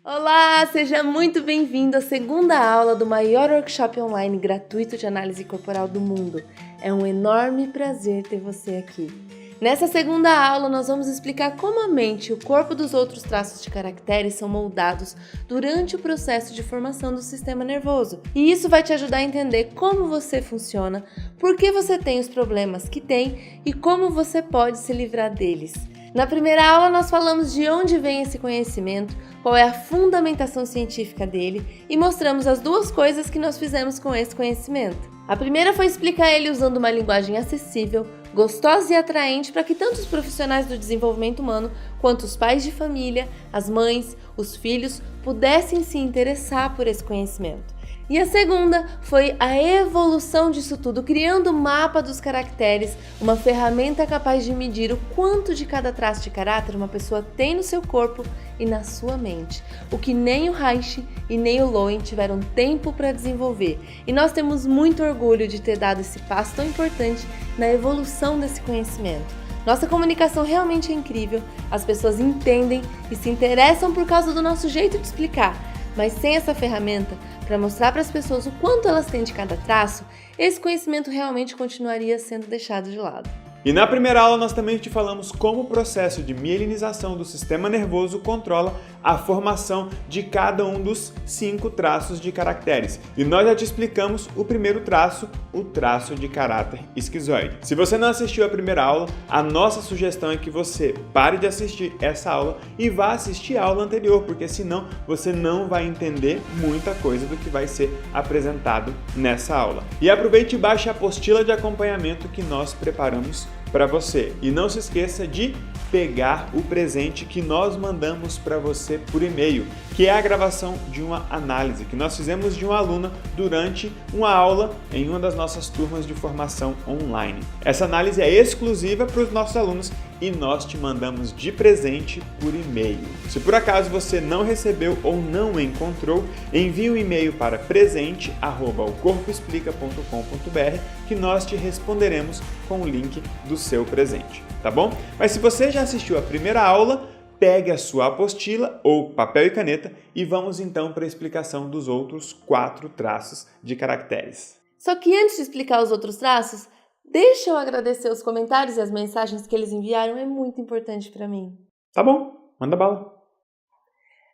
Olá, seja muito bem-vindo à segunda aula do maior workshop online gratuito de análise corporal do mundo. É um enorme prazer ter você aqui. Nessa segunda aula, nós vamos explicar como a mente e o corpo dos outros traços de caracteres são moldados durante o processo de formação do sistema nervoso. E isso vai te ajudar a entender como você funciona, por que você tem os problemas que tem e como você pode se livrar deles. Na primeira aula, nós falamos de onde vem esse conhecimento, qual é a fundamentação científica dele e mostramos as duas coisas que nós fizemos com esse conhecimento. A primeira foi explicar ele usando uma linguagem acessível, gostosa e atraente para que tanto os profissionais do desenvolvimento humano quanto os pais de família, as mães, os filhos pudessem se interessar por esse conhecimento. E a segunda foi a evolução disso tudo, criando o mapa dos caracteres, uma ferramenta capaz de medir o quanto de cada traço de caráter uma pessoa tem no seu corpo e na sua mente, o que nem o Reich e nem o Lowen tiveram tempo para desenvolver. E nós temos muito orgulho de ter dado esse passo tão importante na evolução desse conhecimento. Nossa comunicação realmente é incrível, as pessoas entendem e se interessam por causa do nosso jeito de explicar, mas sem essa ferramenta, para mostrar para as pessoas o quanto elas têm de cada traço, esse conhecimento realmente continuaria sendo deixado de lado. E na primeira aula nós também te falamos como o processo de mielinização do sistema nervoso controla a formação de cada um dos 5 traços de caracteres. E nós já te explicamos o primeiro traço, o traço de caráter esquizoide. Se você não assistiu a primeira aula, a nossa sugestão é que você pare de assistir essa aula e vá assistir a aula anterior, porque senão você não vai entender muita coisa do que vai ser apresentado nessa aula. E aproveite e baixe a apostila de acompanhamento que nós preparamos para você. E não se esqueça de pegar o presente que nós mandamos para você por e-mail, que é a gravação de uma análise que nós fizemos de uma aluna durante uma aula em uma das nossas turmas de formação online. Essa análise é exclusiva para os nossos alunos e nós te mandamos de presente por e-mail. Se por acaso você não recebeu ou não encontrou, envie um e-mail para presente@ocorpoexplica.com.br que nós te responderemos com o link do seu presente, tá bom? Mas se você já assistiu a primeira aula, pegue a sua apostila ou papel e caneta e vamos então para a explicação dos outros 4 traços de caracteres. Só que antes de explicar os outros traços, deixa eu agradecer os comentários e as mensagens que eles enviaram, é muito importante para mim. Tá bom, manda bala.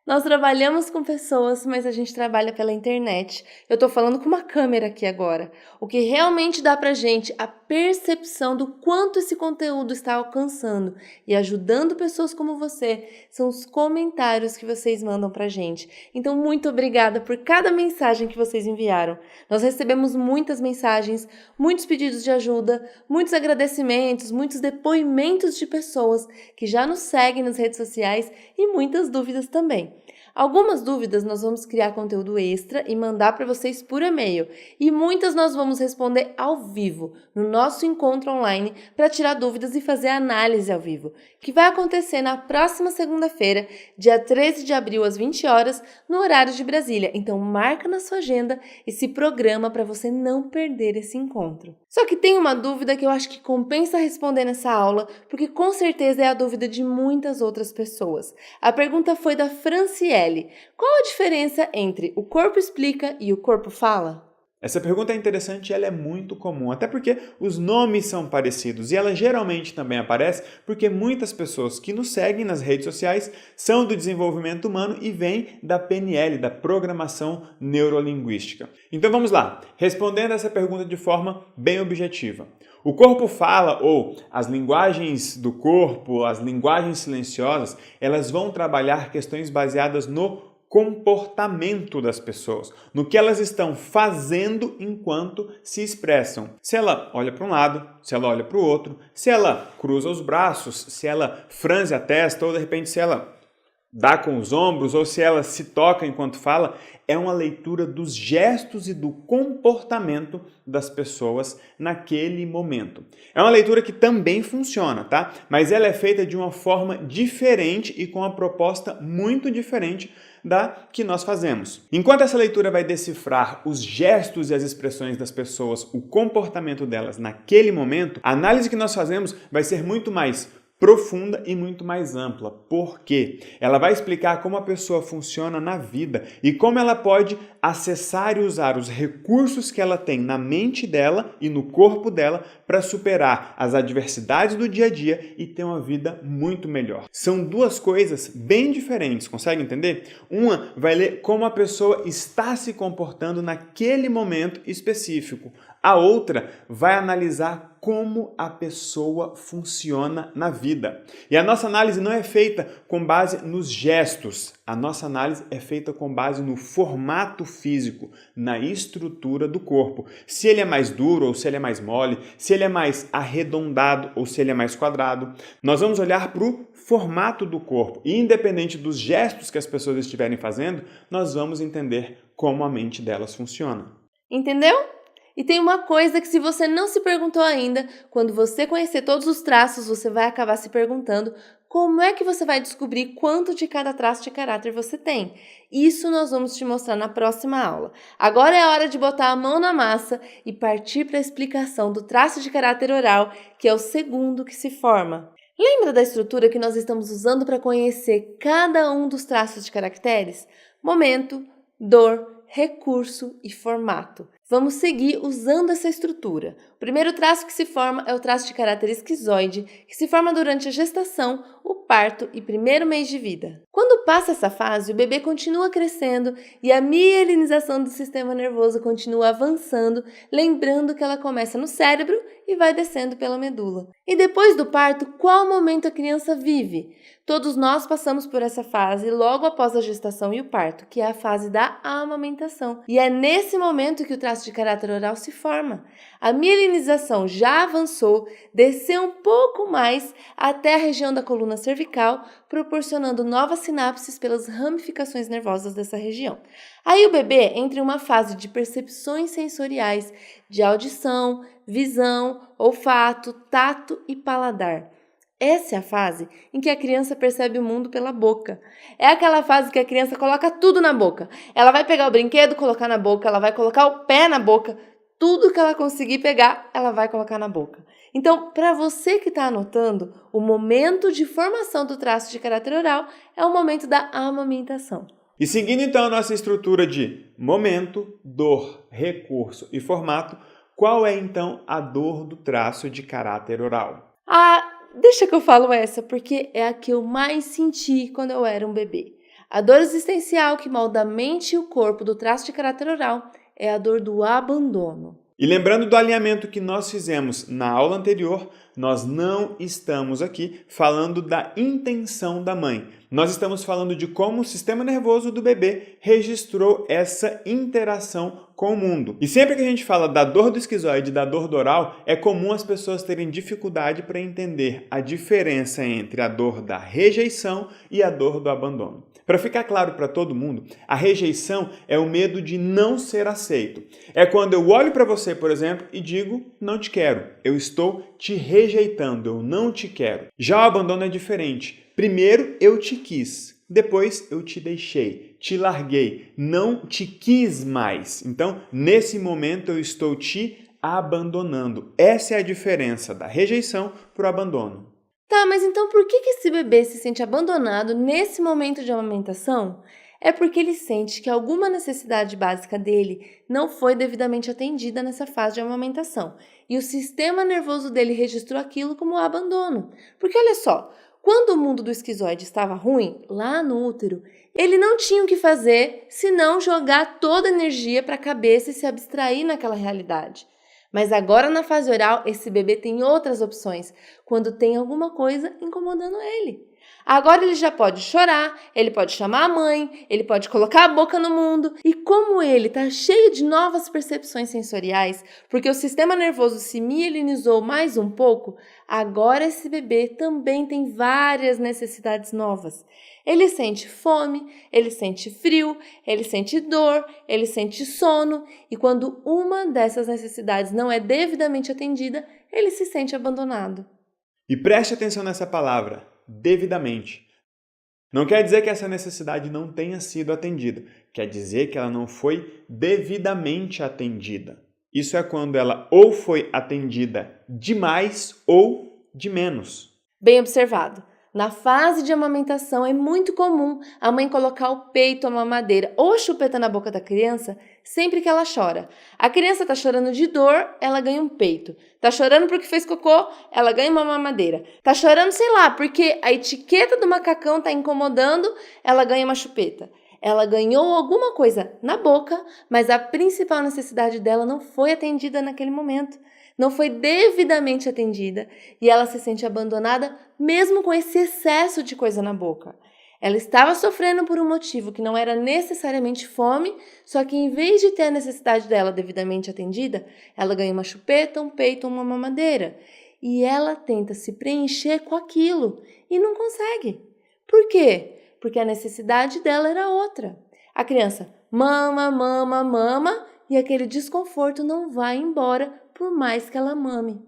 Nós trabalhamos com pessoas, mas a gente trabalha pela internet. Eu tô falando com uma câmera aqui agora. O que realmente dá pra gente a percepção do quanto esse conteúdo está alcançando e ajudando pessoas como você são os comentários que vocês mandam pra gente. Então, muito obrigada por cada mensagem que vocês enviaram. Nós recebemos muitas mensagens, muitos pedidos de ajuda, muitos agradecimentos, muitos depoimentos de pessoas que já nos seguem nas redes sociais e muitas dúvidas também. Algumas dúvidas nós vamos criar conteúdo extra e mandar para vocês por e-mail e muitas nós vamos responder ao vivo, no nosso encontro online para tirar dúvidas e fazer análise ao vivo, que vai acontecer na próxima segunda-feira, dia 13 de abril às 20 horas, no horário de Brasília. Então marca na sua agenda e se programa para você não perder esse encontro. Só que tem uma dúvida que eu acho que compensa responder nessa aula, porque com certeza é a dúvida de muitas outras pessoas. A pergunta foi da Franciele. Qual a diferença entre o corpo explica e o corpo fala? Essa pergunta é interessante e ela é muito comum, até porque os nomes são parecidos e ela geralmente também aparece porque muitas pessoas que nos seguem nas redes sociais são do desenvolvimento humano e vêm da PNL, da Programação Neurolinguística. Então vamos lá, respondendo essa pergunta de forma bem objetiva. O corpo fala, ou as linguagens do corpo, as linguagens silenciosas, elas vão trabalhar questões baseadas no comportamento das pessoas, no que elas estão fazendo enquanto se expressam. Se ela olha para um lado, se ela olha para o outro, se ela cruza os braços, se ela franze a testa ou de repente se ela dá com os ombros ou se ela se toca enquanto fala, é uma leitura dos gestos e do comportamento das pessoas naquele momento. É uma leitura que também funciona, tá? Mas ela é feita de uma forma diferente e com uma proposta muito diferente da que nós fazemos. Enquanto essa leitura vai decifrar os gestos e as expressões das pessoas, o comportamento delas naquele momento, a análise que nós fazemos vai ser muito mais profunda e muito mais ampla. Por quê? Ela vai explicar como a pessoa funciona na vida e como ela pode acessar e usar os recursos que ela tem na mente dela e no corpo dela para superar as adversidades do dia a dia e ter uma vida muito melhor. São duas coisas bem diferentes, consegue entender? Uma vai ler como a pessoa está se comportando naquele momento específico. A outra vai analisar como a pessoa funciona na vida. E a nossa análise não é feita com base nos gestos. A nossa análise é feita com base no formato físico, na estrutura do corpo. Se ele é mais duro ou se ele é mais mole, se ele é mais arredondado ou se ele é mais quadrado. Nós vamos olhar para o formato do corpo. E independente dos gestos que as pessoas estiverem fazendo, nós vamos entender como a mente delas funciona. Entendeu? E tem uma coisa que, se você não se perguntou ainda, quando você conhecer todos os traços, você vai acabar se perguntando como é que você vai descobrir quanto de cada traço de caráter você tem. Isso nós vamos te mostrar na próxima aula. Agora é a hora de botar a mão na massa e partir para a explicação do traço de caráter oral, que é o segundo que se forma. Lembra da estrutura que nós estamos usando para conhecer cada um dos traços de caracteres? Momento, dor, recurso e formato. Vamos seguir usando essa estrutura. O primeiro traço que se forma é o traço de caráter esquizoide, que se forma durante a gestação, o parto e primeiro mês de vida. Quando passa essa fase, o bebê continua crescendo e a mielinização do sistema nervoso continua avançando, lembrando que ela começa no cérebro e vai descendo pela medula. E depois do parto, qual momento a criança vive? Todos nós passamos por essa fase logo após a gestação e o parto, que é a fase da amamentação. E é nesse momento que o traço de caráter oral se forma. A mielinização já avançou, desceu um pouco mais até a região da coluna cervical, proporcionando novas sinapses pelas ramificações nervosas dessa região. Aí o bebê entra em uma fase de percepções sensoriais, de audição, visão, olfato, tato e paladar. Essa é a fase em que a criança percebe o mundo pela boca. É aquela fase que a criança coloca tudo na boca. Ela vai pegar o brinquedo, colocar na boca, ela vai colocar o pé na boca. Tudo que ela conseguir pegar, ela vai colocar na boca. Então, para você que está anotando, o momento de formação do traço de caráter oral é o momento da amamentação. E seguindo então a nossa estrutura de momento, dor, recurso e formato, qual é então a dor do traço de caráter oral? Deixa que eu falo essa, porque é a que eu mais senti quando eu era um bebê. A dor existencial que molda a mente e o corpo do traço de caráter oral é a dor do abandono. E lembrando do alinhamento que nós fizemos na aula anterior, nós não estamos aqui falando da intenção da mãe. Nós estamos falando de como o sistema nervoso do bebê registrou essa interação com o mundo. E sempre que a gente fala da dor do esquizoide e da dor do oral, é comum as pessoas terem dificuldade para entender a diferença entre a dor da rejeição e a dor do abandono. Para ficar claro para todo mundo, a rejeição é o medo de não ser aceito. É quando eu olho para você, por exemplo, e digo, não te quero. Eu estou te rejeitando, eu não te quero. Já o abandono é diferente. Primeiro eu te quis, depois eu te deixei, te larguei, não te quis mais. Então, nesse momento eu estou te abandonando. Essa é a diferença da rejeição para o abandono. Tá, mas então por que esse bebê se sente abandonado nesse momento de amamentação? É porque ele sente que alguma necessidade básica dele não foi devidamente atendida nessa fase de amamentação. E o sistema nervoso dele registrou aquilo como abandono. Porque olha só, quando o mundo do esquizoide estava ruim, lá no útero, ele não tinha o que fazer senão jogar toda a energia para a cabeça e se abstrair naquela realidade. Mas agora na fase oral, esse bebê tem outras opções, quando tem alguma coisa incomodando ele. Agora ele já pode chorar, ele pode chamar a mãe, ele pode colocar a boca no mundo. E como ele está cheio de novas percepções sensoriais, porque o sistema nervoso se mielinizou mais um pouco, agora esse bebê também tem várias necessidades novas. Ele sente fome, ele sente frio, ele sente dor, ele sente sono. E quando uma dessas necessidades não é devidamente atendida, ele se sente abandonado. E preste atenção nessa palavra, devidamente. Não quer dizer que essa necessidade não tenha sido atendida. Quer dizer que ela não foi devidamente atendida. Isso é quando ela ou foi atendida demais ou de menos. Bem observado. Na fase de amamentação é muito comum a mãe colocar o peito, a mamadeira ou a chupeta na boca da criança sempre que ela chora. A criança está chorando de dor, ela ganha um peito. Está chorando porque fez cocô, ela ganha uma mamadeira. Está chorando, sei lá, porque a etiqueta do macacão está incomodando, ela ganha uma chupeta. Ela ganhou alguma coisa na boca, mas a principal necessidade dela não foi atendida naquele momento. Não foi devidamente atendida e ela se sente abandonada mesmo com esse excesso de coisa na boca. Ela estava sofrendo por um motivo que não era necessariamente fome, só que em vez de ter a necessidade dela devidamente atendida, ela ganha uma chupeta, um peito ou uma mamadeira. E ela tenta se preencher com aquilo e não consegue. Por quê? Porque a necessidade dela era outra. A criança mama, mama, mama e aquele desconforto não vai embora por mais que ela mame.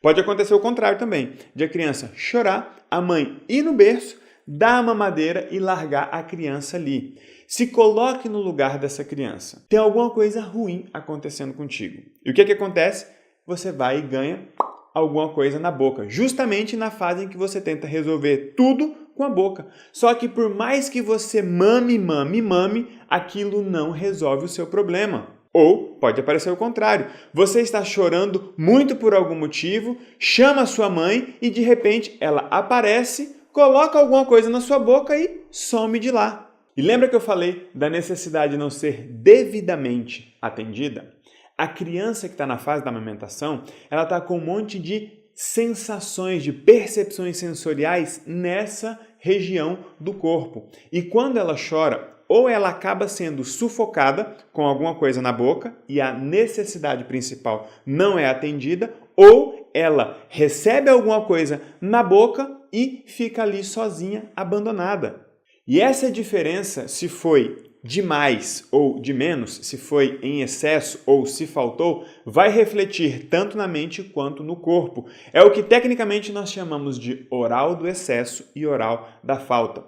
Pode acontecer o contrário também, de a criança chorar, a mãe ir no berço, dar a mamadeira e largar a criança ali. Se coloque no lugar dessa criança. Tem alguma coisa ruim acontecendo contigo. E o que acontece? Você vai e ganha alguma coisa na boca, justamente na fase em que você tenta resolver tudo com a boca. Só que por mais que você mame, aquilo não resolve o seu problema. Ou pode aparecer o contrário. Você está chorando muito por algum motivo, chama a sua mãe e de repente ela aparece, coloca alguma coisa na sua boca e some de lá. E lembra que eu falei da necessidade de não ser devidamente atendida? A criança que está na fase da amamentação, ela está com um monte de sensações, de percepções sensoriais nessa região do corpo. E quando ela chora, ou ela acaba sendo sufocada com alguma coisa na boca e a necessidade principal não é atendida, ou ela recebe alguma coisa na boca e fica ali sozinha, abandonada. E essa diferença, se foi de mais ou de menos, se foi em excesso ou se faltou, vai refletir tanto na mente quanto no corpo. É o que tecnicamente nós chamamos de oral do excesso e oral da falta.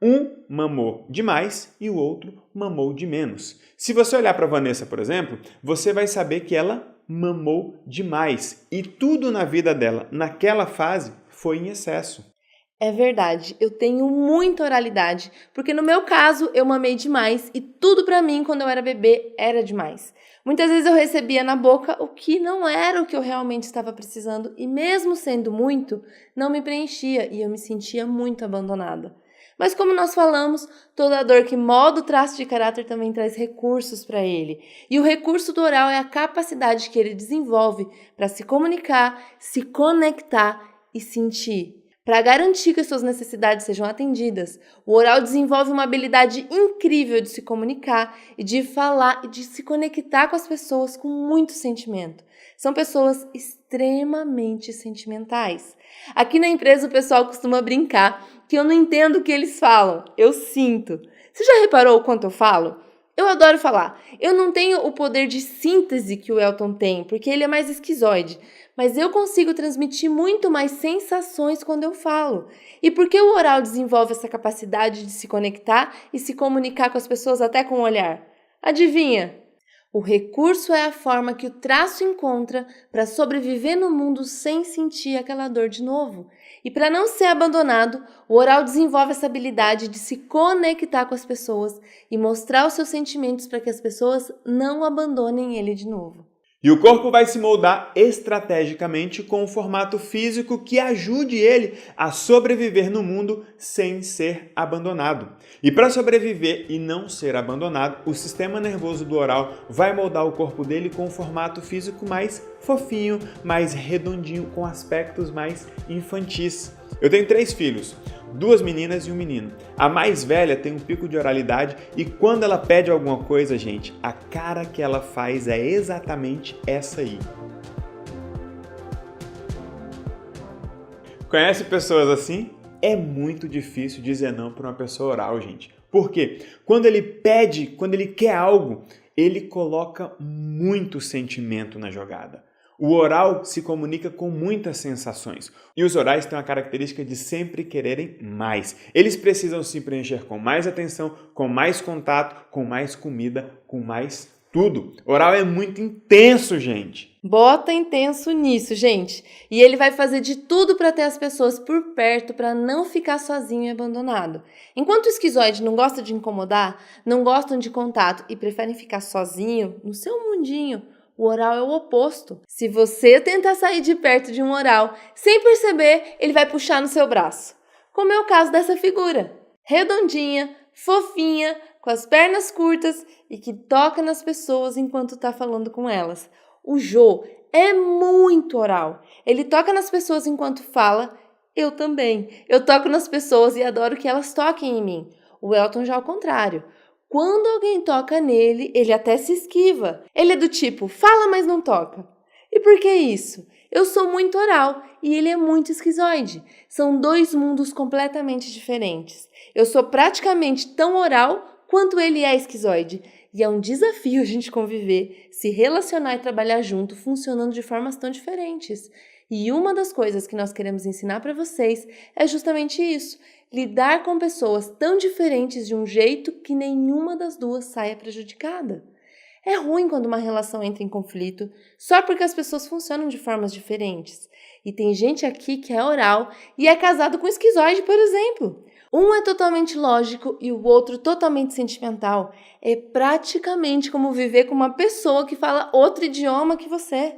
Um mamou demais e o outro mamou de menos. Se você olhar para a Vanessa, por exemplo, você vai saber que ela mamou demais e tudo na vida dela, naquela fase, foi em excesso. É verdade, eu tenho muita oralidade, porque no meu caso eu mamei demais e tudo pra mim quando eu era bebê era demais. Muitas vezes eu recebia na boca o que não era o que eu realmente estava precisando e mesmo sendo muito, não me preenchia e eu me sentia muito abandonada. Mas como nós falamos, toda dor que molda o traço de caráter também traz recursos para ele. E o recurso do oral é a capacidade que ele desenvolve para se comunicar, se conectar e sentir. Para garantir que as suas necessidades sejam atendidas, o oral desenvolve uma habilidade incrível de se comunicar e de falar e de se conectar com as pessoas com muito sentimento. São pessoas extremamente sentimentais. Aqui na empresa o pessoal costuma brincar que eu não entendo o que eles falam, eu sinto. Você já reparou o quanto eu falo? Eu adoro falar. Eu não tenho o poder de síntese que o Elton tem, porque ele é mais esquizoide. Mas eu consigo transmitir muito mais sensações quando eu falo. E porque o oral desenvolve essa capacidade de se conectar e se comunicar com as pessoas até com o olhar? Adivinha? O recurso é a forma que o traço encontra para sobreviver no mundo sem sentir aquela dor de novo. E para não ser abandonado, o oral desenvolve essa habilidade de se conectar com as pessoas e mostrar os seus sentimentos para que as pessoas não abandonem ele de novo. E o corpo vai se moldar estrategicamente com um formato físico que ajude ele a sobreviver no mundo sem ser abandonado. E para sobreviver e não ser abandonado, o sistema nervoso do oral vai moldar o corpo dele com um formato físico mais fofinho, mais redondinho, com aspectos mais infantis. Eu tenho 3 filhos, 2 meninas e um menino. A mais velha tem um pico de oralidade e quando ela pede alguma coisa, gente, a cara que ela faz é exatamente essa aí. Conhece pessoas assim? É muito difícil dizer não para uma pessoa oral, gente. Por quê? Quando ele pede, quando ele quer algo, ele coloca muito sentimento na jogada. O oral se comunica com muitas sensações e os orais têm a característica de sempre quererem mais. Eles precisam se preencher com mais atenção, com mais contato, com mais comida, com mais tudo. Oral é muito intenso, gente. Bota intenso nisso, gente. E ele vai fazer de tudo para ter as pessoas por perto, para não ficar sozinho e abandonado. Enquanto o esquizoide não gosta de incomodar, não gostam de contato e preferem ficar sozinho, no seu mundinho, o oral é o oposto. Se você tentar sair de perto de um oral, sem perceber, ele vai puxar no seu braço. Como é o caso dessa figura. Redondinha, fofinha, com as pernas curtas e que toca nas pessoas enquanto está falando com elas. O Jô é muito oral. Ele toca nas pessoas enquanto fala. Eu também. Eu toco nas pessoas e adoro que elas toquem em mim. O Elton já ao contrário. Quando alguém toca nele, ele até se esquiva. Ele é do tipo, fala, mas não toca. E por que isso? Eu sou muito oral e ele é muito esquizoide. São dois mundos completamente diferentes. Eu sou praticamente tão oral quanto ele é esquizoide. E é um desafio a gente conviver, se relacionar e trabalhar junto, funcionando de formas tão diferentes. E uma das coisas que nós queremos ensinar para vocês é justamente isso. Lidar com pessoas tão diferentes de um jeito que nenhuma das duas saia prejudicada. É ruim quando uma relação entra em conflito só porque as pessoas funcionam de formas diferentes. E tem gente aqui que é oral e é casado com esquizoide, por exemplo. Um é totalmente lógico e o outro totalmente sentimental. É praticamente como viver com uma pessoa que fala outro idioma que você.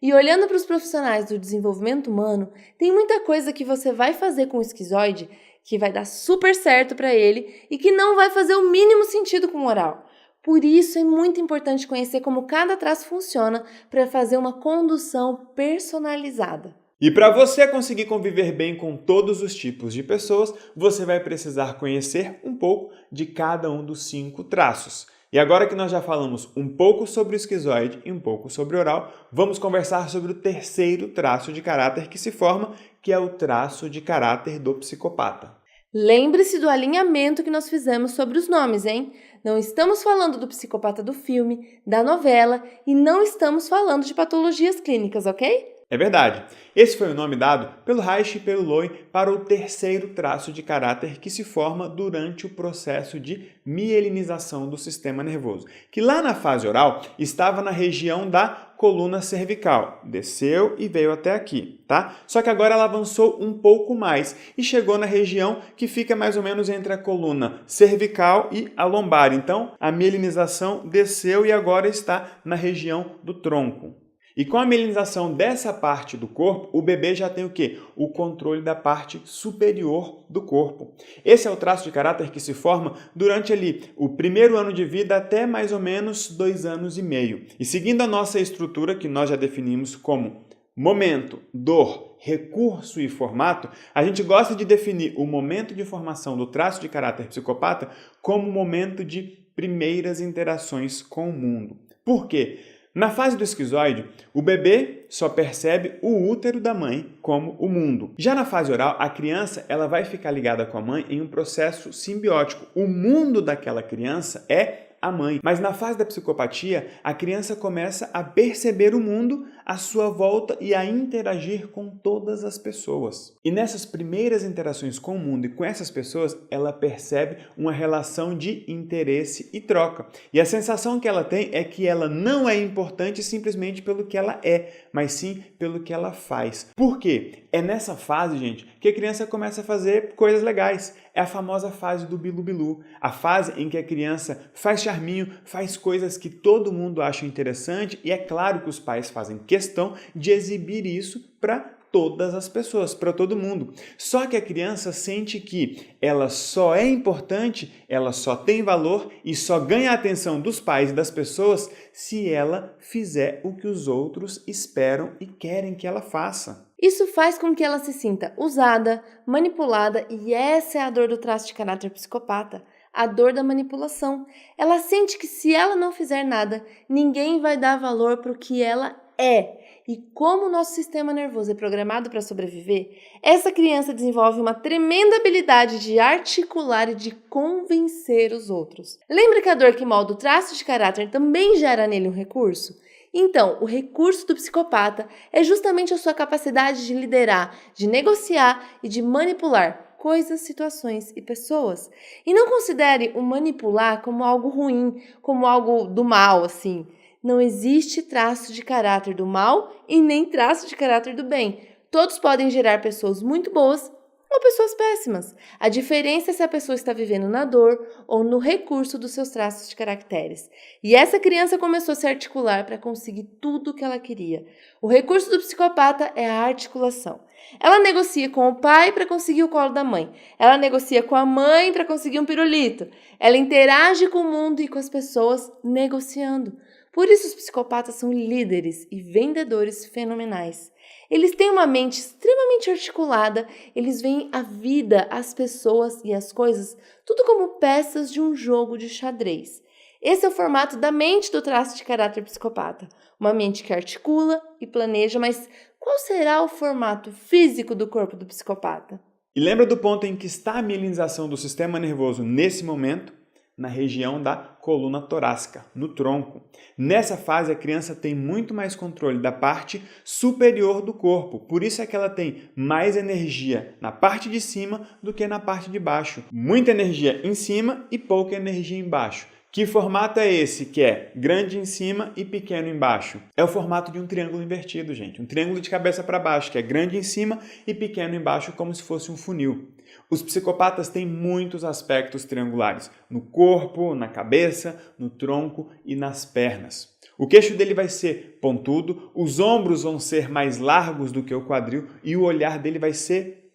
E olhando para os profissionais do desenvolvimento humano, tem muita coisa que você vai fazer com o esquizoide que vai dar super certo para ele e que não vai fazer o mínimo sentido com o oral. Por isso é muito importante conhecer como cada traço funciona para fazer uma condução personalizada. E para você conseguir conviver bem com todos os tipos de pessoas, você vai precisar conhecer um pouco de cada um dos 5 traços. E agora que nós já falamos um pouco sobre o esquizoide e um pouco sobre o oral, vamos conversar sobre o terceiro traço de caráter que se forma, que é o traço de caráter do psicopata. Lembre-se do alinhamento que nós fizemos sobre os nomes, hein? Não estamos falando do psicopata do filme, da novela e não estamos falando de patologias clínicas, ok? É verdade. Esse foi o nome dado pelo Reich e pelo Loy para o terceiro traço de caráter que se forma durante o processo de mielinização do sistema nervoso, que lá na fase oral estava na região da coluna cervical, desceu e veio até aqui, tá? Só que agora ela avançou um pouco mais e chegou na região que fica mais ou menos entre a coluna cervical e a lombar. Então, a mielinização desceu e agora está na região do tronco. E com a mielinização dessa parte do corpo, o bebê já tem o quê? O controle da parte superior do corpo. Esse é o traço de caráter que se forma durante ali o primeiro ano de vida até mais ou menos 2 anos e meio. E seguindo a nossa estrutura, que nós já definimos como momento, dor, recurso e formato, a gente gosta de definir o momento de formação do traço de caráter psicopata como o momento de primeiras interações com o mundo. Por quê? Na fase do esquizoide, o bebê só percebe o útero da mãe como o mundo. Já na fase oral, a criança ela vai ficar ligada com a mãe em um processo simbiótico. O mundo daquela criança é a mãe. Mas na fase da psicopatia, a criança começa a perceber o mundo à sua volta e a interagir com todas as pessoas. E nessas primeiras interações com o mundo e com essas pessoas, ela percebe uma relação de interesse e troca. E a sensação que ela tem é que ela não é importante simplesmente pelo que ela é, mas sim pelo que ela faz. Por quê? É nessa fase, gente, que a criança começa a fazer coisas legais. É a famosa fase do bilu-bilu, a fase em que a criança faz charminho, faz coisas que todo mundo acha interessante e é claro que os pais fazem questão de exibir isso para todas as pessoas, para todo mundo. Só que a criança sente que ela só é importante, ela só tem valor e só ganha a atenção dos pais e das pessoas se ela fizer o que os outros esperam e querem que ela faça. Isso faz com que ela se sinta usada, manipulada e essa é a dor do traço de caráter psicopata, a dor da manipulação. Ela sente que se ela não fizer nada, ninguém vai dar valor para o que ela é. E como o nosso sistema nervoso é programado para sobreviver, essa criança desenvolve uma tremenda habilidade de articular e de convencer os outros. Lembra que a dor que molda o traço de caráter também gera nele um recurso? Então, o recurso do psicopata é justamente a sua capacidade de liderar, de negociar e de manipular coisas, situações e pessoas. E não considere o manipular como algo ruim, como algo do mal, assim. Não existe traço de caráter do mal e nem traço de caráter do bem. Todos podem gerar pessoas muito boas ou pessoas péssimas. A diferença é se a pessoa está vivendo na dor ou no recurso dos seus traços de caracteres. E essa criança começou a se articular para conseguir tudo o que ela queria. O recurso do psicopata é a articulação. Ela negocia com o pai para conseguir o colo da mãe. Ela negocia com a mãe para conseguir um pirulito. Ela interage com o mundo e com as pessoas negociando. Por isso os psicopatas são líderes e vendedores fenomenais. Eles têm uma mente extremamente articulada, eles veem a vida, as pessoas e as coisas, tudo como peças de um jogo de xadrez. Esse é o formato da mente do traço de caráter psicopata. Uma mente que articula e planeja, mas qual será o formato físico do corpo do psicopata? E lembra do ponto em que está a mielinização do sistema nervoso nesse momento? Na região da coluna torácica, no tronco. Nessa fase, a criança tem muito mais controle da parte superior do corpo, por isso é que ela tem mais energia na parte de cima do que na parte de baixo. Muita energia em cima e pouca energia embaixo. Que formato é esse que é grande em cima e pequeno embaixo? É o formato de um triângulo invertido, gente. Um triângulo de cabeça para baixo, que é grande em cima e pequeno embaixo, como se fosse um funil. Os psicopatas têm muitos aspectos triangulares, no corpo, na cabeça, no tronco e nas pernas. O queixo dele vai ser pontudo, os ombros vão ser mais largos do que o quadril e o olhar dele vai ser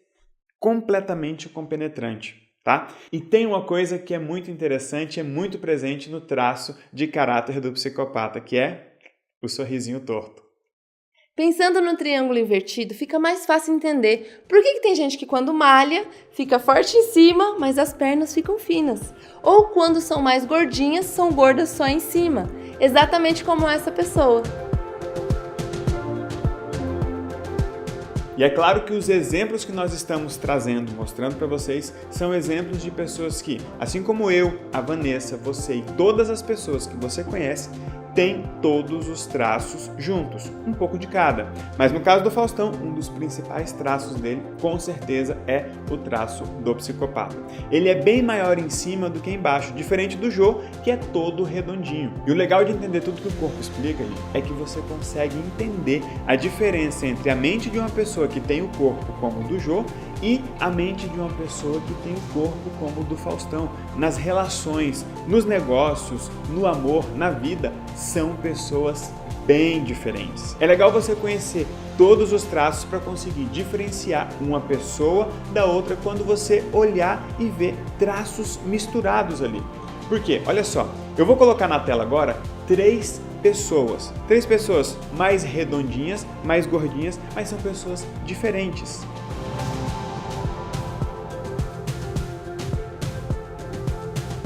completamente compenetrante. Tá? E tem uma coisa que é muito interessante, é muito presente no traço de caráter do psicopata, que é o sorrisinho torto. Pensando no triângulo invertido, fica mais fácil entender por que tem gente que quando malha fica forte em cima, mas as pernas ficam finas. Ou quando são mais gordinhas, são gordas só em cima. Exatamente como essa pessoa. E é claro que os exemplos que nós estamos trazendo, mostrando para vocês, são exemplos de pessoas que, assim como eu, a Vanessa, você e todas as pessoas que você conhece, têm todos os traços juntos, um pouco de cada. Mas no caso do Faustão, um dos principais traços dele, com certeza, é o traço do psicopata. Ele é bem maior em cima do que embaixo, diferente do Jô, que é todo redondinho. E o legal de entender tudo que o corpo explica, gente, é que você consegue entender a diferença entre a mente de uma pessoa que tem o corpo como o do Jô e a mente de uma pessoa que tem o corpo como o do Faustão. Nas relações, nos negócios, no amor, na vida, são pessoas bem diferentes. É legal você conhecer todos os traços para conseguir diferenciar uma pessoa da outra quando você olhar e ver traços misturados ali. Por quê? Olha só, eu vou colocar na tela agora três pessoas mais redondinhas, mais gordinhas, mas são pessoas diferentes.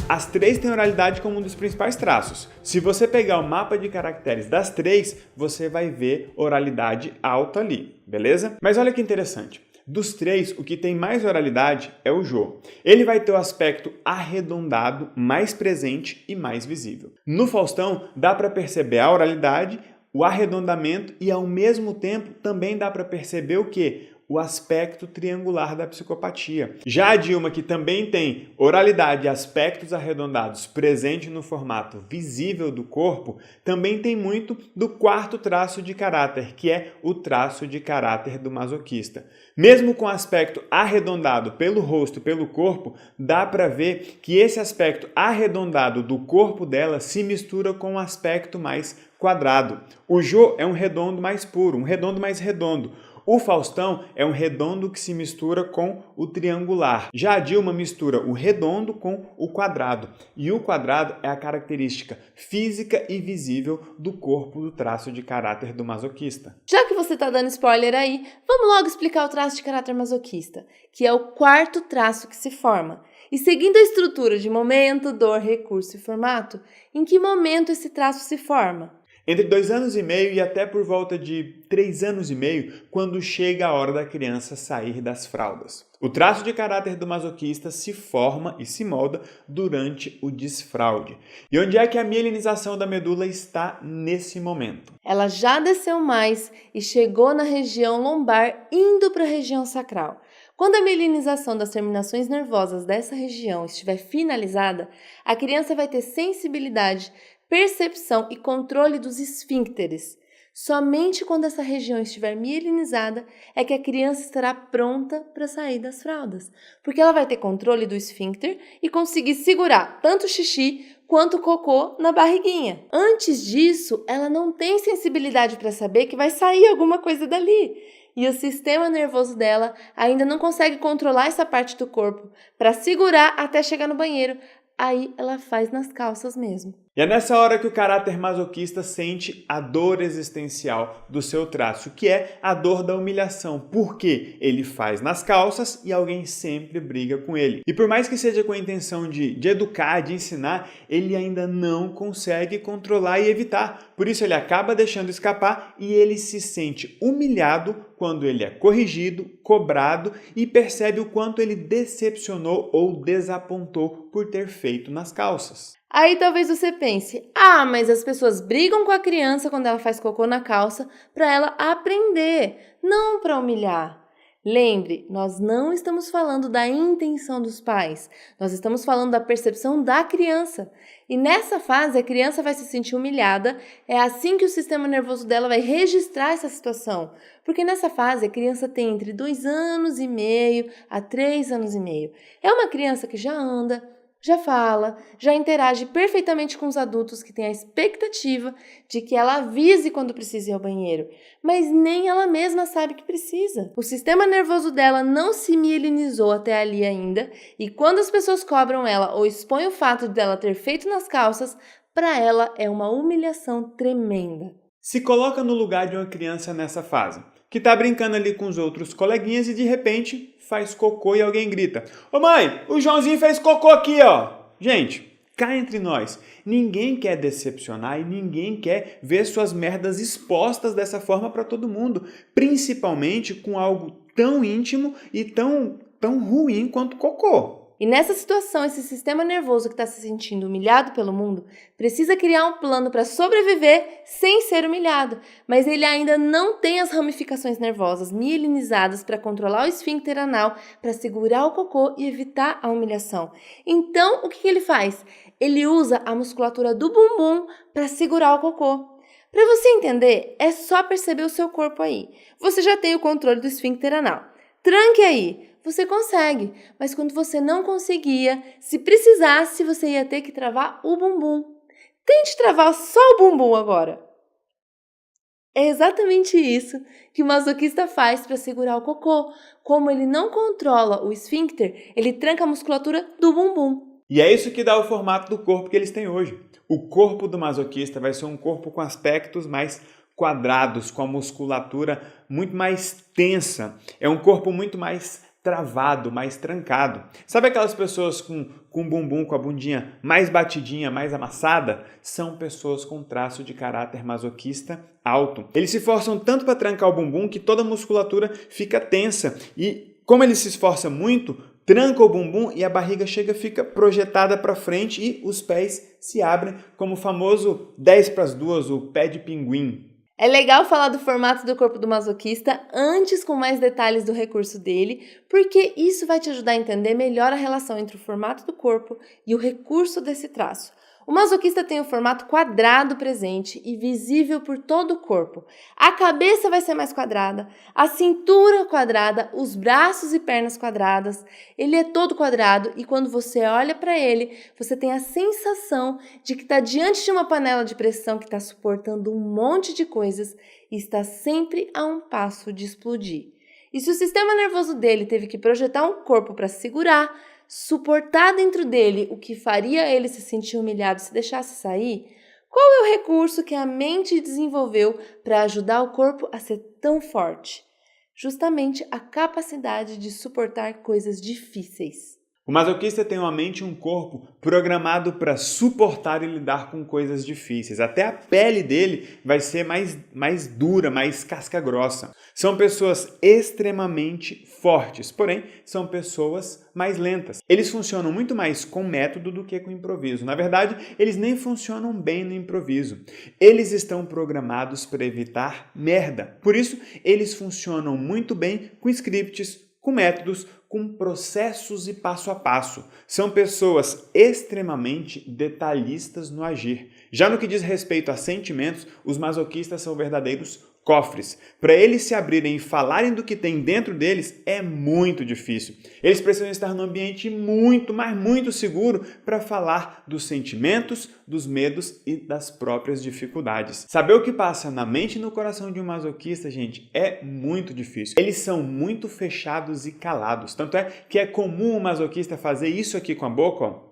As três têm oralidade como um dos principais traços. Se você pegar o mapa de caracteres das três, você vai ver oralidade alta ali, beleza? Mas olha que interessante. Dos três, o que tem mais oralidade é o Jô. Ele vai ter o aspecto arredondado, mais presente e mais visível. No Faustão, dá para perceber a oralidade, o arredondamento e, ao mesmo tempo, também dá para perceber o quê? O aspecto triangular da psicopatia. Já a Dilma, que também tem oralidade e aspectos arredondados presente no formato visível do corpo, também tem muito do quarto traço de caráter, que é o traço de caráter do masoquista. Mesmo com aspecto arredondado pelo rosto e pelo corpo, dá para ver que esse aspecto arredondado do corpo dela se mistura com um aspecto mais quadrado. O Jô é um redondo mais puro, um redondo mais redondo. O Faustão é um redondo que se mistura com o triangular. Já a Dilma mistura o redondo com o quadrado. E o quadrado é a característica física e visível do corpo do traço de caráter do masoquista. Já que você está dando spoiler aí, vamos logo explicar o traço de caráter masoquista, que é o quarto traço que se forma. E seguindo a estrutura de momento, dor, recurso e formato, em que momento esse traço se forma? Entre 2 anos e meio e até por volta de 3 anos e meio, quando chega a hora da criança sair das fraldas. O traço de caráter do masoquista se forma e se molda durante o desfraude. E onde é que a mielinização da medula está nesse momento? Ela já desceu mais e chegou na região lombar, indo para a região sacral. Quando a mielinização das terminações nervosas dessa região estiver finalizada, a criança vai ter sensibilidade, percepção e controle dos esfíncteres. Somente quando essa região estiver mielinizada é que a criança estará pronta para sair das fraldas, porque ela vai ter controle do esfíncter e conseguir segurar tanto o xixi quanto o cocô na barriguinha. Antes disso, ela não tem sensibilidade para saber que vai sair alguma coisa dali. E o sistema nervoso dela ainda não consegue controlar essa parte do corpo para segurar até chegar no banheiro. Aí ela faz nas calças mesmo. E é nessa hora que o caráter masoquista sente a dor existencial do seu traço, que é a dor da humilhação, porque ele faz nas calças e alguém sempre briga com ele. E por mais que seja com a intenção de educar, de ensinar, ele ainda não consegue controlar e evitar. Por isso ele acaba deixando escapar e ele se sente humilhado quando ele é corrigido, cobrado e percebe o quanto ele decepcionou ou desapontou por ter feito nas calças. Aí talvez você pense, mas as pessoas brigam com a criança quando ela faz cocô na calça para ela aprender, não para humilhar. Lembre, nós não estamos falando da intenção dos pais, nós estamos falando da percepção da criança. E nessa fase a criança vai se sentir humilhada, é assim que o sistema nervoso dela vai registrar essa situação. Porque nessa fase a criança tem entre 2 anos e meio a 3 anos e meio. É uma criança que já anda, já fala, já interage perfeitamente com os adultos, que têm a expectativa de que ela avise quando precisa ir ao banheiro, mas nem ela mesma sabe que precisa. O sistema nervoso dela não se mielinizou até ali ainda, e quando as pessoas cobram ela ou expõem o fato dela ter feito nas calças, para ela é uma humilhação tremenda. Se coloca no lugar de uma criança nessa fase, que está brincando ali com os outros coleguinhas e de repente faz cocô e alguém grita: "Ô mãe, o Joãozinho fez cocô aqui, ó!" Gente, cá entre nós, ninguém quer decepcionar e ninguém quer ver suas merdas expostas dessa forma para todo mundo, principalmente com algo tão íntimo e tão ruim quanto cocô. E nessa situação, esse sistema nervoso que está se sentindo humilhado pelo mundo precisa criar um plano para sobreviver sem ser humilhado, mas ele ainda não tem as ramificações nervosas mielinizadas para controlar o esfíncter anal, para segurar o cocô e evitar a humilhação. Então, o que ele faz? Ele usa a musculatura do bumbum para segurar o cocô. Para você entender, é só perceber o seu corpo aí. Você já tem o controle do esfíncter anal. Tranque aí! Você consegue, mas quando você não conseguia, se precisasse, você ia ter que travar o bumbum. Tente travar só o bumbum agora. É exatamente isso que o masoquista faz para segurar o cocô. Como ele não controla o esfíncter, ele tranca a musculatura do bumbum. E é isso que dá o formato do corpo que eles têm hoje. O corpo do masoquista vai ser um corpo com aspectos mais quadrados, com a musculatura muito mais tensa. É um corpo muito mais travado, mais trancado. Sabe aquelas pessoas com o bumbum, com a bundinha mais batidinha, mais amassada? São pessoas com traço de caráter masoquista alto. Eles se esforçam tanto para trancar o bumbum que toda a musculatura fica tensa. E como ele se esforça muito, tranca o bumbum e a barriga fica projetada para frente e os pés se abrem como o famoso 10 para as 2, o pé de pinguim. É legal falar do formato do corpo do masoquista antes, com mais detalhes do recurso dele, porque isso vai te ajudar a entender melhor a relação entre o formato do corpo e o recurso desse traço. O masoquista tem o formato quadrado presente e visível por todo o corpo. A cabeça vai ser mais quadrada, a cintura quadrada, os braços e pernas quadradas. Ele é todo quadrado e quando você olha para ele, você tem a sensação de que está diante de uma panela de pressão que está suportando um monte de coisas e está sempre a um passo de explodir. E se o sistema nervoso dele teve que projetar um corpo para segurar, suportar dentro dele o que faria ele se sentir humilhado se deixasse sair, qual é o recurso que a mente desenvolveu para ajudar o corpo a ser tão forte? Justamente a capacidade de suportar coisas difíceis. O masoquista tem uma mente e um corpo programado para suportar e lidar com coisas difíceis. Até a pele dele vai ser mais dura, mais casca grossa. São pessoas extremamente fortes, porém são pessoas mais lentas. Eles funcionam muito mais com método do que com improviso. Na verdade, eles nem funcionam bem no improviso. Eles estão programados para evitar merda. Por isso, eles funcionam muito bem com scripts, com métodos, com processos e passo a passo. São pessoas extremamente detalhistas no agir. Já no que diz respeito a sentimentos, os masoquistas são verdadeiros cofres. Para eles se abrirem e falarem do que tem dentro deles é muito difícil. Eles precisam estar num ambiente muito, mas muito seguro para falar dos sentimentos, dos medos e das próprias dificuldades. Saber o que passa na mente e no coração de um masoquista, gente, é muito difícil. Eles são muito fechados e calados. Tanto é que é comum o masoquista fazer isso aqui com a boca, ó,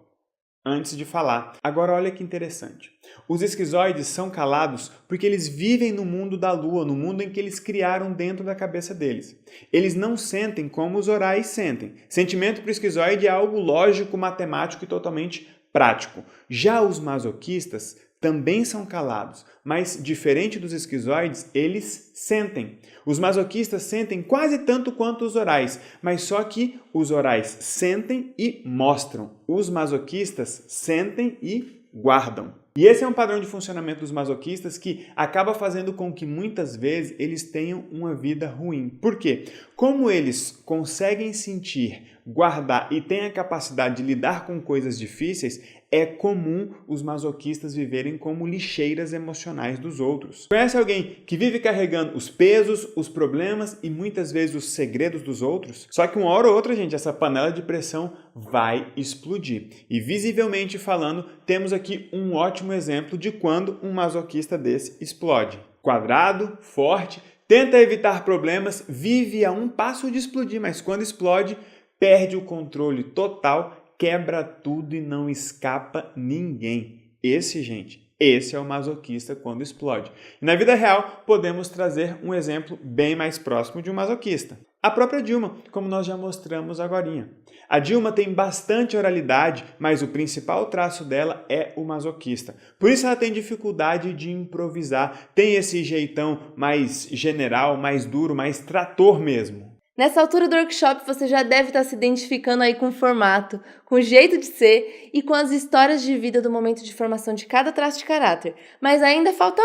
antes de falar. Agora olha que interessante. Os esquizoides são calados porque eles vivem no mundo da lua, no mundo em que eles criaram dentro da cabeça deles. Eles não sentem como os orais sentem. Sentimento para o esquizoide é algo lógico, matemático e totalmente prático. Já os masoquistas também são calados, mas diferente dos esquizoides, eles sentem. Os masoquistas sentem quase tanto quanto os orais, mas só que os orais sentem e mostram. Os masoquistas sentem e guardam. E esse é um padrão de funcionamento dos masoquistas que acaba fazendo com que muitas vezes eles tenham uma vida ruim. Por quê? Como eles conseguem sentir, guardar e têm a capacidade de lidar com coisas difíceis, é comum os masoquistas viverem como lixeiras emocionais dos outros. Conhece alguém que vive carregando os pesos, os problemas e muitas vezes os segredos dos outros? Só que uma hora ou outra, gente, essa panela de pressão vai explodir. E visivelmente falando, temos aqui um ótimo exemplo de quando um masoquista desse explode. Quadrado, forte, tenta evitar problemas, vive a um passo de explodir, mas quando explode, perde o controle total, quebra tudo e não escapa ninguém. Esse é o masoquista quando explode. E na vida real, podemos trazer um exemplo bem mais próximo de um masoquista. A própria Dilma, como nós já mostramos agorinha. A Dilma tem bastante oralidade, mas o principal traço dela é o masoquista. Por isso ela tem dificuldade de improvisar, tem esse jeitão mais general, mais duro, mais trator mesmo. Nessa altura do workshop, você já deve estar se identificando aí com o formato, com o jeito de ser e com as histórias de vida do momento de formação de cada traço de caráter. Mas ainda falta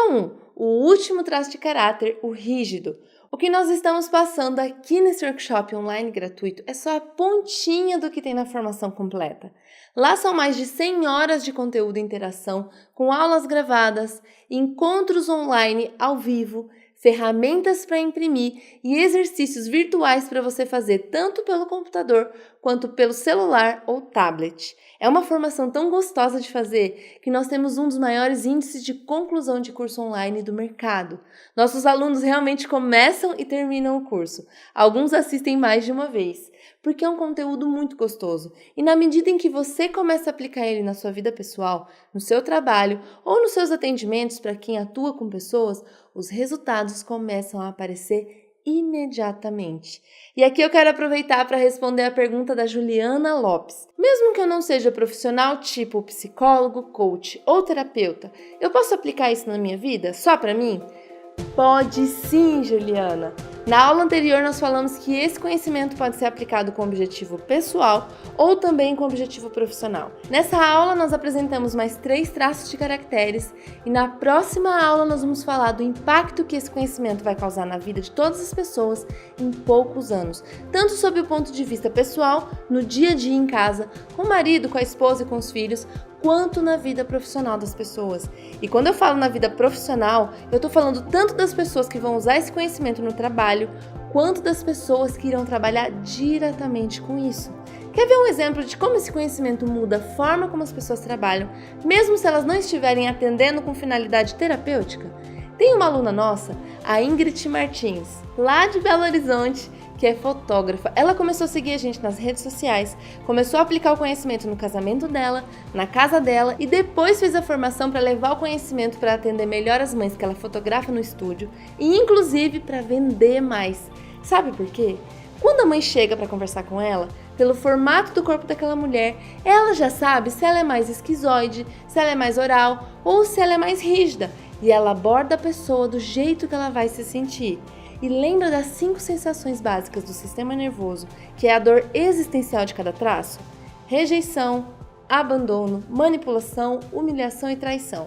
o último traço de caráter, o rígido. O que nós estamos passando aqui nesse workshop online gratuito é só a pontinha do que tem na formação completa. Lá são mais de 100 horas de conteúdo e interação, com aulas gravadas, encontros online ao vivo, ferramentas para imprimir e exercícios virtuais para você fazer tanto pelo computador quanto pelo celular ou tablet. É uma formação tão gostosa de fazer que nós temos um dos maiores índices de conclusão de curso online do mercado. Nossos alunos realmente começam e terminam o curso. Alguns assistem mais de uma vez, porque é um conteúdo muito gostoso. E na medida em que você começa a aplicar ele na sua vida pessoal, no seu trabalho ou nos seus atendimentos para quem atua com pessoas, os resultados começam a aparecer imediatamente. E aqui eu quero aproveitar para responder a pergunta da Juliana Lopes. Mesmo que eu não seja profissional tipo psicólogo, coach ou terapeuta, eu posso aplicar isso na minha vida? Só para mim? Pode sim, Juliana! Na aula anterior nós falamos que esse conhecimento pode ser aplicado com objetivo pessoal ou também com objetivo profissional. Nessa aula nós apresentamos mais 3 traços de caracteres e na próxima aula nós vamos falar do impacto que esse conhecimento vai causar na vida de todas as pessoas em poucos anos, tanto sob o ponto de vista pessoal, no dia a dia em casa, com o marido, com a esposa e com os filhos, quanto na vida profissional das pessoas. E quando eu falo na vida profissional, eu estou falando tanto das pessoas que vão usar esse conhecimento no trabalho, quanto das pessoas que irão trabalhar diretamente com isso. Quer ver um exemplo de como esse conhecimento muda a forma como as pessoas trabalham, mesmo se elas não estiverem atendendo com finalidade terapêutica? Tem uma aluna nossa, a Ingrid Martins, lá de Belo Horizonte, que é fotógrafa. Ela começou a seguir a gente nas redes sociais, começou a aplicar o conhecimento no casamento dela, na casa dela e depois fez a formação para levar o conhecimento para atender melhor as mães que ela fotografa no estúdio e inclusive para vender mais. Sabe por quê? Quando a mãe chega para conversar com ela, pelo formato do corpo daquela mulher, ela já sabe se ela é mais esquizoide, se ela é mais oral ou se ela é mais rígida e ela aborda a pessoa do jeito que ela vai se sentir. E lembra das 5 sensações básicas do sistema nervoso, que é a dor existencial de cada traço? Rejeição, abandono, manipulação, humilhação e traição.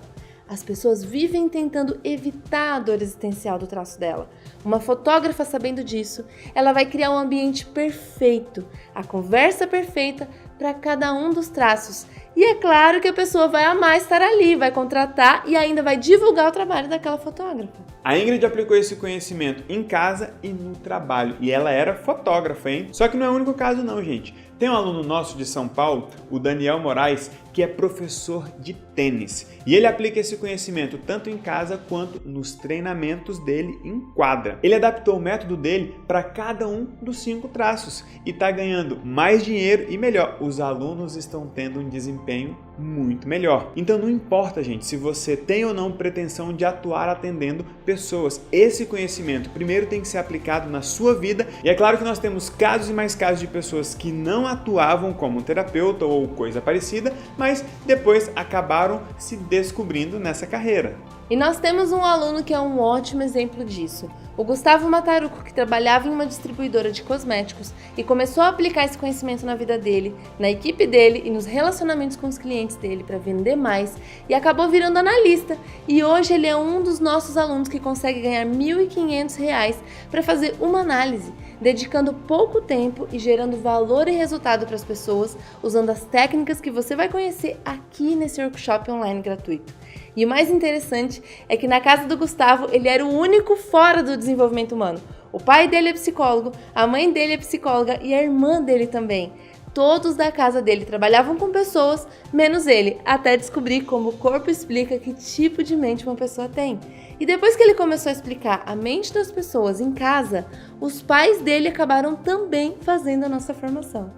As pessoas vivem tentando evitar a dor existencial do traço dela. Uma fotógrafa, sabendo disso, ela vai criar um ambiente perfeito, a conversa perfeita para cada um dos traços. E é claro que a pessoa vai amar estar ali, vai contratar e ainda vai divulgar o trabalho daquela fotógrafa. A Ingrid aplicou esse conhecimento em casa e no trabalho. E ela era fotógrafa, hein? Só que não é o único caso não, gente. Tem um aluno nosso de São Paulo, o Daniel Moraes, que é professor de tênis. E ele aplica esse conhecimento tanto em casa quanto nos treinamentos dele em quadra. Ele adaptou o método dele para cada um dos 5 traços e está ganhando mais dinheiro e melhor, os alunos estão tendo um desempenho muito melhor. Então não importa, gente, se você tem ou não pretensão de atuar atendendo pessoas. Esse conhecimento primeiro tem que ser aplicado na sua vida. E é claro que nós temos casos e mais casos de pessoas que não atuavam como terapeuta ou coisa parecida, mas depois acabaram se descobrindo nessa carreira. E nós temos um aluno que é um ótimo exemplo disso. O Gustavo Mataruco, que trabalhava em uma distribuidora de cosméticos e começou a aplicar esse conhecimento na vida dele, na equipe dele e nos relacionamentos com os clientes dele para vender mais e acabou virando analista. E hoje ele é um dos nossos alunos que consegue ganhar R$ 1.500 para fazer uma análise, dedicando pouco tempo e gerando valor e resultado para as pessoas, usando as técnicas que você vai conhecer aqui nesse workshop online gratuito. E o mais interessante é que na casa do Gustavo ele era o único fora do desenvolvimento humano. O pai dele é psicólogo, a mãe dele é psicóloga e a irmã dele também. Todos da casa dele trabalhavam com pessoas, menos ele, até descobrir como o corpo explica que tipo de mente uma pessoa tem. E depois que ele começou a explicar a mente das pessoas em casa, os pais dele acabaram também fazendo a nossa formação.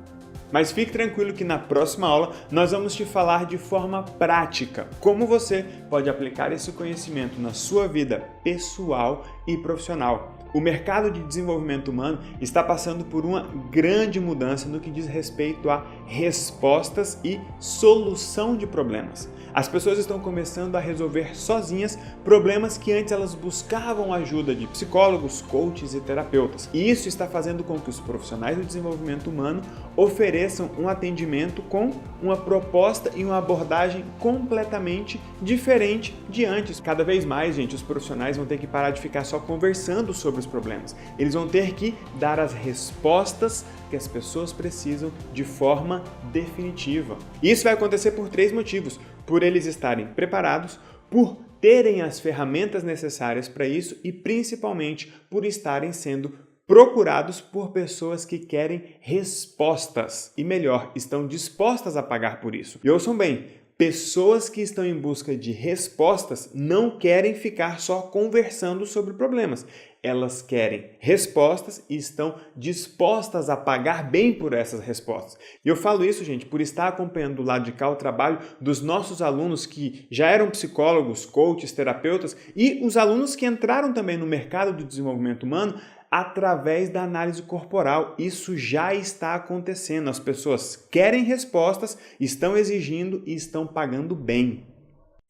Mas fique tranquilo que na próxima aula nós vamos te falar de forma prática como você pode aplicar esse conhecimento na sua vida pessoal e profissional. O mercado de desenvolvimento humano está passando por uma grande mudança no que diz respeito a respostas e solução de problemas. As pessoas estão começando a resolver sozinhas problemas que antes elas buscavam ajuda de psicólogos, coaches e terapeutas. E isso está fazendo com que os profissionais do desenvolvimento humano ofereçam um atendimento com uma proposta e uma abordagem completamente diferente de antes. Cada vez mais, gente, os profissionais vão ter que parar de ficar só conversando sobre os problemas. Eles vão ter que dar as respostas que as pessoas precisam de forma definitiva. E isso vai acontecer por 3 motivos. Por eles estarem preparados, por terem as ferramentas necessárias para isso e principalmente por estarem sendo procurados por pessoas que querem respostas e melhor, estão dispostas a pagar por isso. E ouçam bem, pessoas que estão em busca de respostas não querem ficar só conversando sobre problemas. Elas querem respostas e estão dispostas a pagar bem por essas respostas. E eu falo isso, gente, por estar acompanhando do lado de cá o trabalho dos nossos alunos que já eram psicólogos, coaches, terapeutas e os alunos que entraram também no mercado do desenvolvimento humano através da análise corporal. Isso já está acontecendo. As pessoas querem respostas, estão exigindo e estão pagando bem.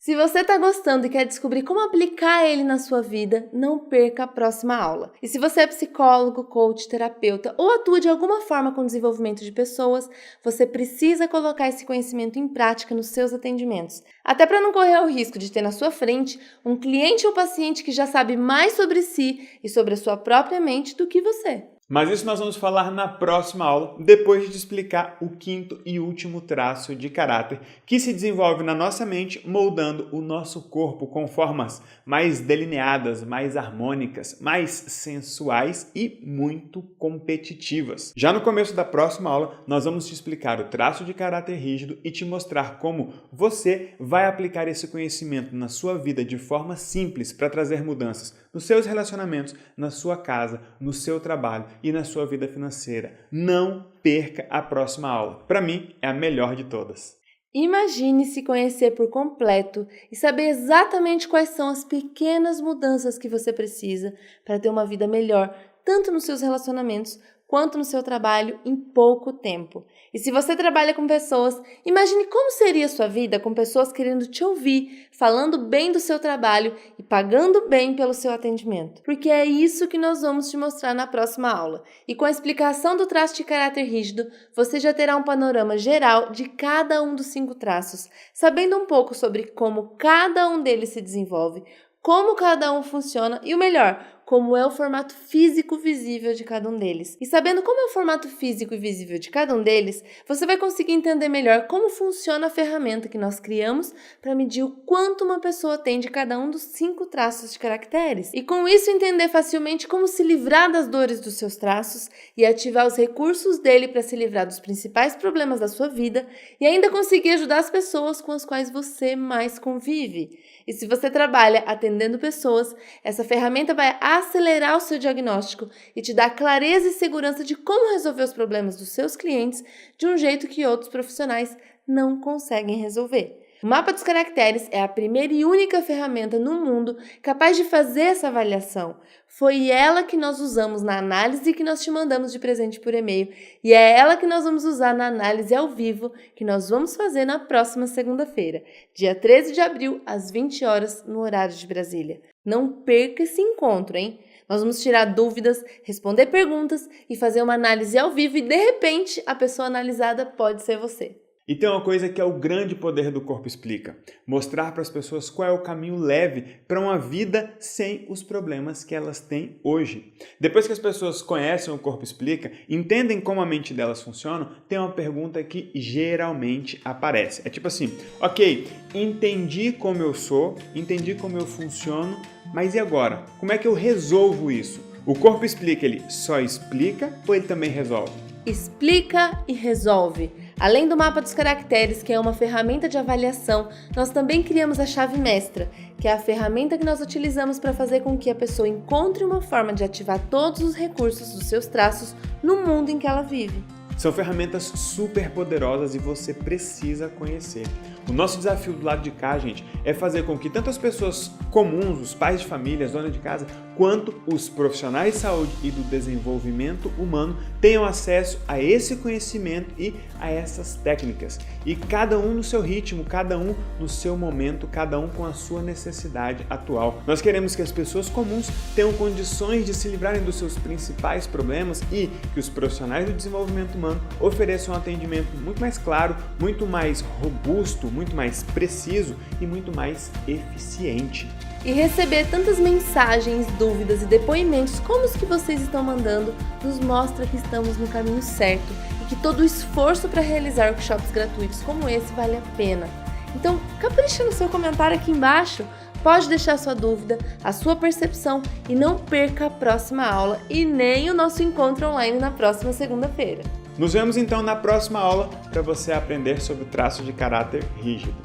Se você está gostando e quer descobrir como aplicar ele na sua vida, não perca a próxima aula. E se você é psicólogo, coach, terapeuta ou atua de alguma forma com o desenvolvimento de pessoas, você precisa colocar esse conhecimento em prática nos seus atendimentos. Até para não correr o risco de ter na sua frente um cliente ou paciente que já sabe mais sobre si e sobre a sua própria mente do que você. Mas isso nós vamos falar na próxima aula, depois de te explicar o 5º e último traço de caráter que se desenvolve na nossa mente, moldando o nosso corpo com formas mais delineadas, mais harmônicas, mais sensuais e muito competitivas. Já no começo da próxima aula, nós vamos te explicar o traço de caráter rígido e te mostrar como você vai aplicar esse conhecimento na sua vida de forma simples para trazer mudanças nos seus relacionamentos, na sua casa, no seu trabalho e na sua vida financeira. Não perca a próxima aula. Para mim, é a melhor de todas. Imagine se conhecer por completo e saber exatamente quais são as pequenas mudanças que você precisa para ter uma vida melhor, tanto nos seus relacionamentos quanto no seu trabalho em pouco tempo. E se você trabalha com pessoas, imagine como seria a sua vida com pessoas querendo te ouvir, falando bem do seu trabalho e pagando bem pelo seu atendimento. Porque é isso que nós vamos te mostrar na próxima aula. E com a explicação do traço de caráter rígido, você já terá um panorama geral de cada um dos 5 traços, sabendo um pouco sobre como cada um deles se desenvolve, como cada um funciona e o melhor, como é o formato físico visível de cada um deles. E sabendo como é o formato físico e visível de cada um deles, você vai conseguir entender melhor como funciona a ferramenta que nós criamos para medir o quanto uma pessoa tem de cada um dos 5 traços de caracteres. E com isso entender facilmente como se livrar das dores dos seus traços e ativar os recursos dele para se livrar dos principais problemas da sua vida e ainda conseguir ajudar as pessoas com as quais você mais convive. E se você trabalha atendendo pessoas, essa ferramenta vai acelerar o seu diagnóstico e te dar clareza e segurança de como resolver os problemas dos seus clientes de um jeito que outros profissionais não conseguem resolver. O mapa dos caracteres é a primeira e única ferramenta no mundo capaz de fazer essa avaliação. Foi ela que nós usamos na análise que nós te mandamos de presente por e-mail e é ela que nós vamos usar na análise ao vivo que nós vamos fazer na próxima segunda-feira, dia 13 de abril, às 20 horas, no horário de Brasília. Não perca esse encontro, hein? Nós vamos tirar dúvidas, responder perguntas e fazer uma análise ao vivo e, de repente, a pessoa analisada pode ser você. E tem uma coisa que é o grande poder do Corpo Explica: mostrar para as pessoas qual é o caminho leve para uma vida sem os problemas que elas têm hoje. Depois que as pessoas conhecem o Corpo Explica, entendem como a mente delas funciona, tem uma pergunta que geralmente aparece. É tipo assim: ok, entendi como eu sou, entendi como eu funciono, mas e agora? Como é que eu resolvo isso? O Corpo Explica, ele só explica ou ele também resolve? Explica e resolve. Além do mapa dos caracteres, que é uma ferramenta de avaliação, nós também criamos a chave mestra, que é a ferramenta que nós utilizamos para fazer com que a pessoa encontre uma forma de ativar todos os recursos dos seus traços no mundo em que ela vive. São ferramentas super poderosas e você precisa conhecer. O nosso desafio do lado de cá, gente, é fazer com que tanto as pessoas comuns, os pais de família, as donas de casa, quanto os profissionais de saúde e do desenvolvimento humano tenham acesso a esse conhecimento e a essas técnicas. E cada um no seu ritmo, cada um no seu momento, cada um com a sua necessidade atual. Nós queremos que as pessoas comuns tenham condições de se livrarem dos seus principais problemas e que os profissionais do desenvolvimento humano ofereçam um atendimento muito mais claro, muito mais robusto, muito mais preciso e muito mais eficiente. E receber tantas mensagens, dúvidas e depoimentos como os que vocês estão mandando nos mostra que estamos no caminho certo e que todo o esforço para realizar workshops gratuitos como esse vale a pena. Então, capricha no seu comentário aqui embaixo, pode deixar sua dúvida, a sua percepção e não perca a próxima aula e nem o nosso encontro online na próxima segunda-feira. Nos vemos então na próxima aula para você aprender sobre o traço de caráter rígido.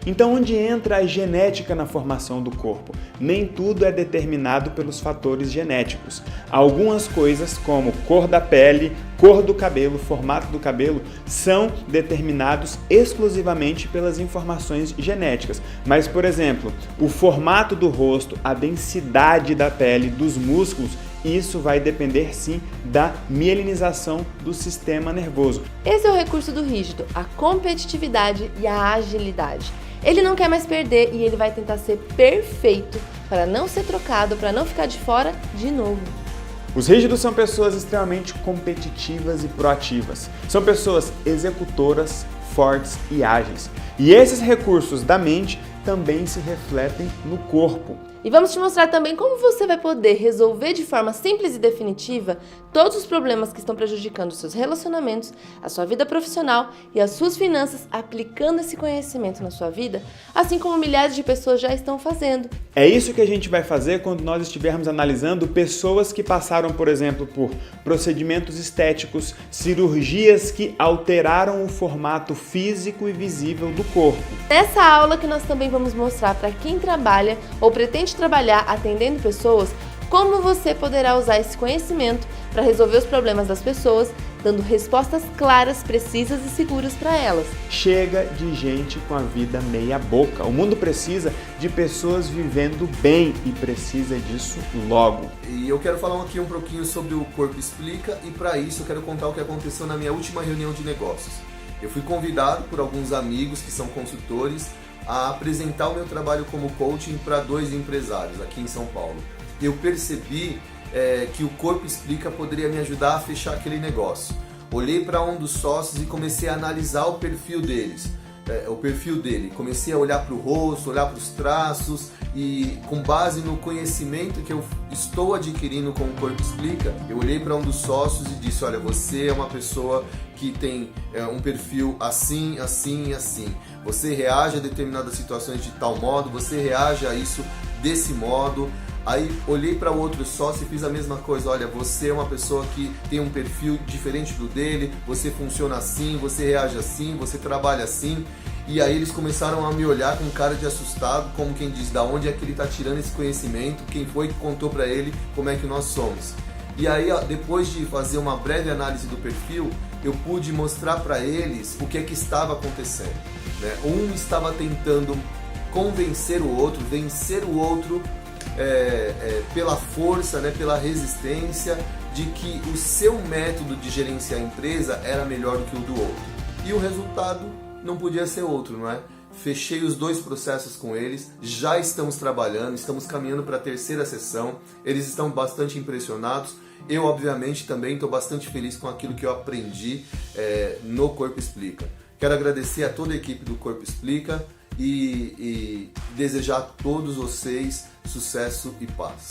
Então, onde entra a genética na formação do corpo? Nem tudo é determinado pelos fatores genéticos. Algumas coisas, como cor da pele, cor do cabelo, formato do cabelo, são determinados exclusivamente pelas informações genéticas. Mas, por exemplo, o formato do rosto, a densidade da pele, dos músculos, isso vai depender sim da mielinização do sistema nervoso. Esse é o recurso do rígido, a competitividade e a agilidade. Ele não quer mais perder e ele vai tentar ser perfeito para não ser trocado, para não ficar de fora de novo. Os rígidos são pessoas extremamente competitivas e proativas. São pessoas executoras, fortes e ágeis. E esses recursos da mente também se refletem no corpo. E vamos te mostrar também como você vai poder resolver de forma simples e definitiva todos os problemas que estão prejudicando os seus relacionamentos, a sua vida profissional e as suas finanças aplicando esse conhecimento na sua vida, assim como milhares de pessoas já estão fazendo. É isso que a gente vai fazer quando nós estivermos analisando pessoas que passaram, por exemplo, por procedimentos estéticos, cirurgias que alteraram o formato físico e visível do corpo. Nessa aula que nós também vamos mostrar para quem trabalha ou pretende trabalhar atendendo pessoas, como você poderá usar esse conhecimento para resolver os problemas das pessoas dando respostas claras, precisas e seguras para elas. Chega de gente com a vida meia boca. O mundo precisa de pessoas vivendo bem e precisa disso logo. E eu quero falar aqui um pouquinho sobre o Corpo Explica e para isso eu quero contar o que aconteceu na minha última reunião de negócios. Eu fui convidado por alguns amigos que são consultores a apresentar o meu trabalho como coaching para 2 empresários aqui em São Paulo. Eu percebi que o Corpo Explica poderia me ajudar a fechar aquele negócio. Olhei para um dos sócios e comecei a analisar o perfil deles. O perfil dele. Comecei a olhar para o rosto, olhar para os traços e com base no conhecimento que eu estou adquirindo com o Corpo Explica, eu olhei para um dos sócios e disse, olha, você é uma pessoa que tem um perfil assim, assim e assim. Você reage a determinadas situações de tal modo, você reage a isso desse modo. Aí olhei para o outro sócio e fiz a mesma coisa, olha, você é uma pessoa que tem um perfil diferente do dele, você funciona assim, você reage assim, você trabalha assim. E aí eles começaram a me olhar com cara de assustado, como quem diz, da onde é que ele está tirando esse conhecimento, quem foi que contou para ele como é que nós somos. E aí, depois de fazer uma breve análise do perfil, eu pude mostrar para eles o que é que estava acontecendo, né? Um estava tentando convencer o outro, vencer o outro pela força, né, pela resistência, de que o seu método de gerenciar a empresa era melhor do que o do outro. E o resultado não podia ser outro, não é? Fechei os 2 processos com eles, já estamos trabalhando, estamos caminhando para a 3ª sessão, eles estão bastante impressionados. Eu, obviamente, também estou bastante feliz com aquilo que eu aprendi no Corpo Explica. Quero agradecer a toda a equipe do Corpo Explica e desejar a todos vocês sucesso e paz.